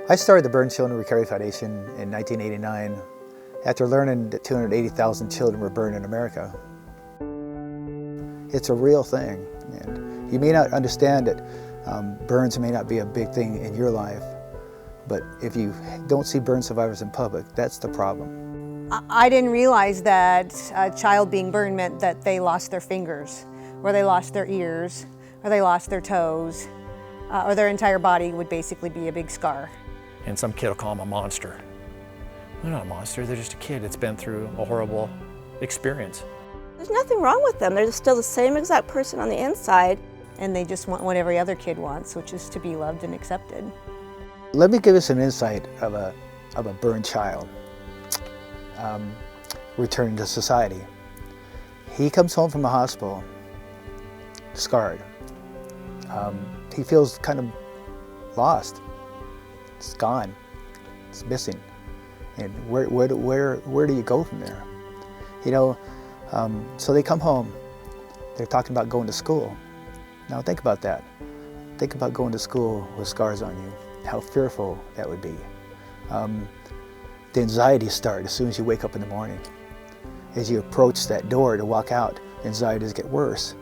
I started the Burn Children Recovery Foundation in 1989 after learning that 280,000 children were burned in America. It's a real thing, and you may not understand it. Burns may not be a big thing in your life, but if you don't see burn survivors in public, that's the problem. I didn't realize that a child being burned meant that they lost their fingers, or they lost their ears, or they lost their toes, or their entire body would basically be a big scar. And some kid will call them a monster. They're not a monster, they're just a kid that's been through a horrible experience. There's nothing wrong with them. They're still the same exact person on the inside. And they just want what every other kid wants, which is to be loved and accepted. Let me give you some insight of a burned child returning to society. He comes home from the hospital scarred. He feels kind of lost. It's gone. It's missing. And where do you go from there? You know, so they come home. They're talking about going to school. Now think about that. Think about going to school with scars on you. How fearful that would be. The anxieties start as soon as you wake up in the morning. As you approach that door to walk out, the anxieties get worse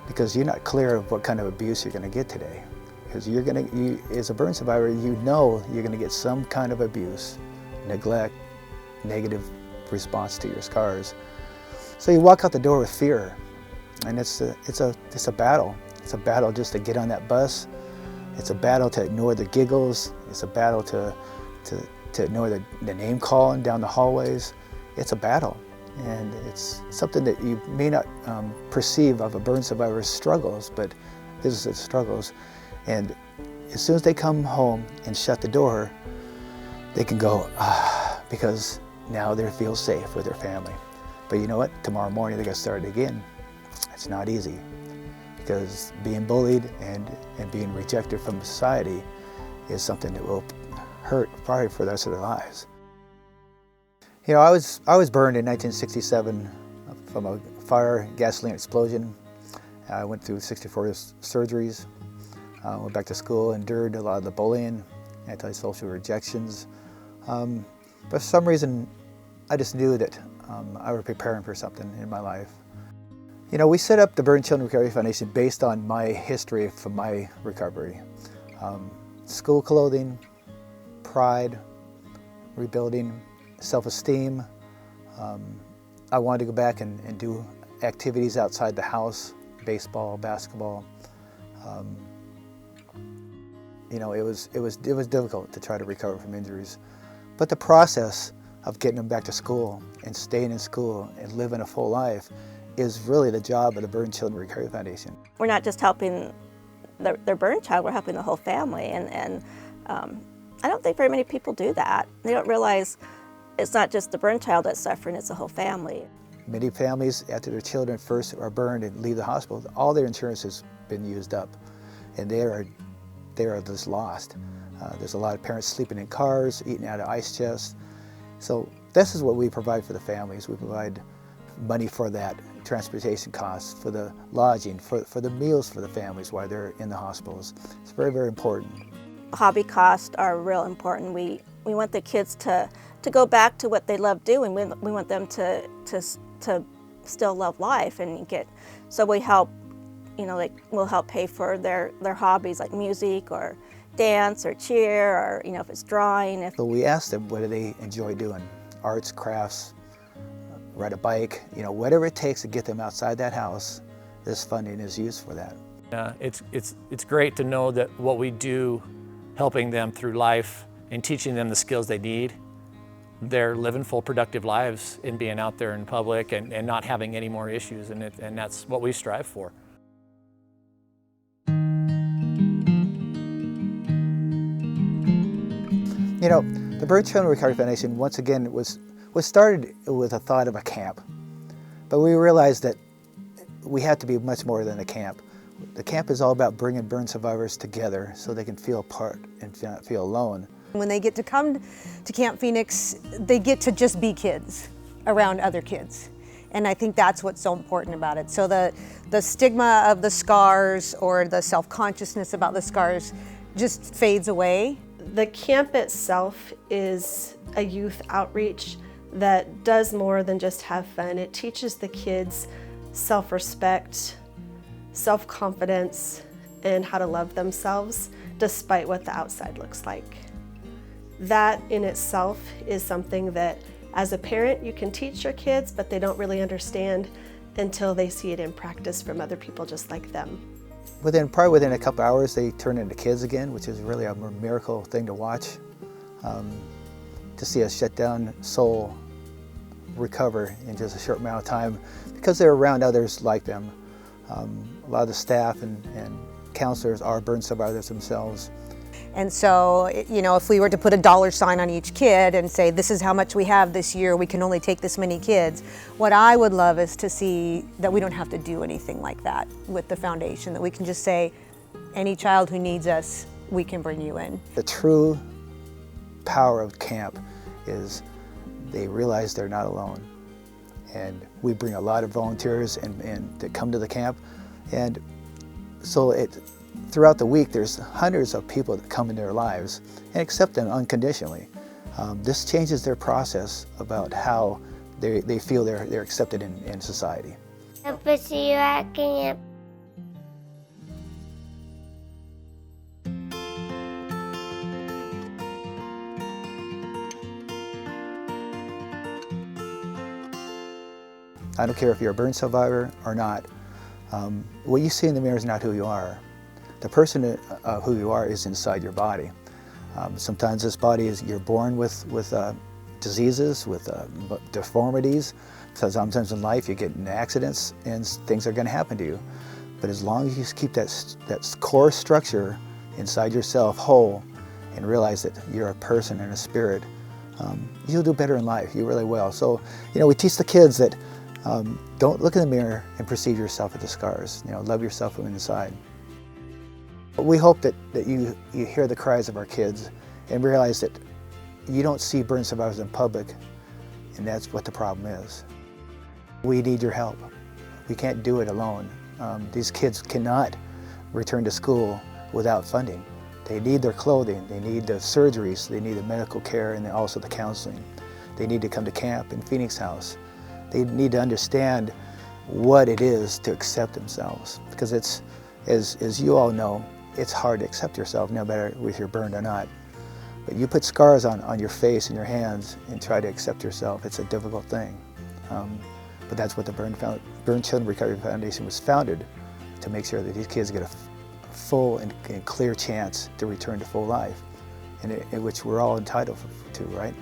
because you're not clear of what kind of abuse you're going to get today. Because as a burn survivor, you know you're going to get some kind of abuse, neglect, negative response to your scars. So you walk out the door with fear, and it's a battle. It's a battle just to get on that bus. It's a battle to ignore the giggles. It's a battle to ignore the name calling down the hallways. It's a battle, and it's something that you may not perceive of a burn survivor's struggles, but this is its struggles. And as soon as they come home and shut the door, they can go, because now they feel safe with their family. But you know what? Tomorrow morning they got to start again. It's not easy, because being bullied and being rejected from society is something that will hurt probably for the rest of their lives. You know, I was burned in 1967 from a fire gasoline explosion. I went through 64 surgeries. Went back to school, endured a lot of the bullying, antisocial rejections. But for some reason, I just knew that I was preparing for something in my life. You know, we set up the Burn Children Recovery Foundation based on my history from my recovery. School clothing, pride, rebuilding, self-esteem. I wanted to go back and do activities outside the house, baseball, basketball. You know, it was difficult to try to recover from injuries. But the process of getting them back to school and staying in school and living a full life is really the job of the Burn Children Recovery Foundation. We're not just helping their burn child, we're helping the whole family. And I don't think very many people do that. They don't realize it's not just the burn child that's suffering, it's the whole family. Many families, after their children first are burned and leave the hospital, all their insurance has been used up, and they are just lost. There's a lot of parents sleeping in cars, eating out of ice chests. So this is what we provide for the families. We provide money for that, transportation costs, for the lodging, for the meals for the families while they're in the hospitals. It's very, very important. Hobby costs are real important. We want the kids to go back to what they love doing. We want them to still love life and so we help, you know, like we'll help pay for their hobbies like music or dance or cheer, or, you know, if it's drawing. So we ask them what do they enjoy doing, arts, crafts, ride a bike, you know, whatever it takes to get them outside that house, this funding is used for that. It's great to know that what we do, helping them through life and teaching them the skills they need, they're living full productive lives in being out there in public and not having any more issues, and that's what we strive for. You know, the Burn Children Recovery Foundation, once again, was started with a thought of a camp. But we realized that we have to be much more than a camp. The camp is all about bringing burn survivors together so they can feel part and not feel alone. When they get to come to Camp Phoenix, they get to just be kids around other kids. And I think that's what's so important about it. So the stigma of the scars or the self-consciousness about the scars just fades away. The camp itself is a youth outreach that does more than just have fun. It teaches the kids self-respect, self-confidence, and how to love themselves despite what the outside looks like. That in itself is something that as a parent you can teach your kids, but they don't really understand until they see it in practice from other people just like them. Probably within a couple hours they turn into kids again, which is really a miracle thing to watch. To see a shut down soul recover in just a short amount of time because they're around others like them. A lot of the staff and counselors are burn survivors themselves. And so, you know, if we were to put a dollar sign on each kid and say, this is how much we have this year, we can only take this many kids, what I would love is to see that we don't have to do anything like that with the foundation, that we can just say, any child who needs us, we can bring you in. The true power of camp is they realize they're not alone. And we bring a lot of volunteers and that come to the camp. And so throughout the week, there's hundreds of people that come into their lives and accept them unconditionally. This changes their process about how they feel they're accepted in society. Hope to see you at camp. I don't care if you're a burn survivor or not. What you see in the mirror is not who you are. The person of who you are is inside your body. Sometimes this body you're born with diseases, with deformities. So sometimes in life you get in accidents and things are going to happen to you. But as long as you keep that core structure inside yourself whole and realize that you're a person and a spirit, you'll do better in life. You really will. So, you know, we teach the kids that don't look in the mirror and perceive yourself with the scars. You know, love yourself from inside. We hope that you hear the cries of our kids and realize that you don't see burn survivors in public, and that's what the problem is. We need your help. We can't do it alone. These kids cannot return to school without funding. They need their clothing, they need the surgeries, they need the medical care, and also the counseling. They need to come to camp in Phoenix House. They need to understand what it is to accept themselves, because it's, as you all know, it's hard to accept yourself, no matter if you're burned or not. But you put scars on your face and your hands and try to accept yourself. It's a difficult thing. But that's what the Burn Children Recovery Foundation was founded, to make sure that these kids get a full and clear chance to return to full life, in which we're all entitled to, right?